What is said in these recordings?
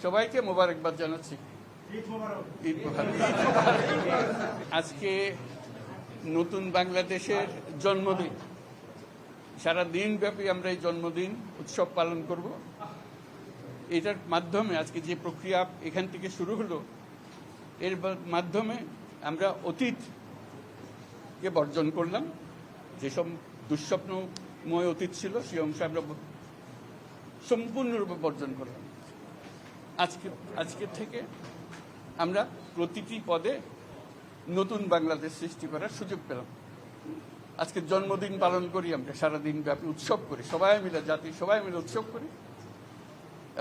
সবাইকে মোবারকবাদ জানাচ্ছি। ঈদ মোবারক। আজকে নতুন বাংলাদেশের জন্মদিন। সারা দিন ব্যাপী আমরা এই জন্মদিন উৎসব পালন করব। এটার মাধ্যমে আজকে যে প্রক্রিয়া এখান থেকে শুরু হলো, এর মাধ্যমে আমরা অতীতকে বর্জন করলাম। যেসব দুঃস্বপ্নময় অতীত ছিল সেই অংশ আমরা সম্পূর্ণরূপে বর্জন করলাম। আজকে থেকে আমরা প্রতিটি পদে নতুন বাংলাদেশ সৃষ্টি করার সুযোগ পেলাম। আজকে জন্মদিন পালন করি, আমরা সারাদিন ব্যাপী উৎসব করি, সবাই মিলে জাতি সবাই মিলে উৎসব করি,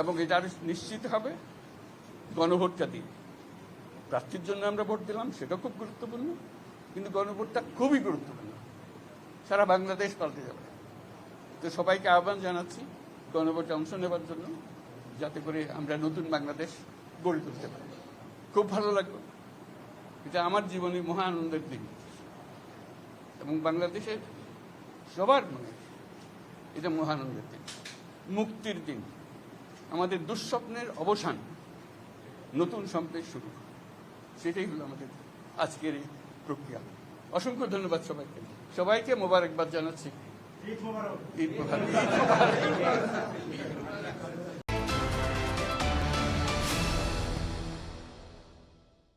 এবং এটা আরো নিশ্চিত হবে গণভোটটা দিন। প্রার্থীর জন্য আমরা ভোট দিলাম, সেটা খুব গুরুত্বপূর্ণ, কিন্তু গণভোটটা খুবই গুরুত্বপূর্ণ। সারা বাংলাদেশ পাল্টে যাবে। তো সবাইকে আহ্বান জানাচ্ছি গণভোটে অংশ নেবার জন্য, যাতে করে আমরা নতুন বাংলাদেশ গড়ে তুলতে পারি। খুব ভালো লাগলো, এটা আমার জীবনে মহা আনন্দের দিন, এবং বাংলাদেশের সবার মনে এটা মহানন্দের দিন, মুক্তির দিন, আমাদের দুঃস্বপ্নের অবসান, নতুন সম্পের শুরু। সেটাই হলো আমাদের আজকের এই প্রক্রিয়া। অসংখ্য ধন্যবাদ সবাইকে মোবারকবাদ জানাচ্ছি। ঈদ মোবারক।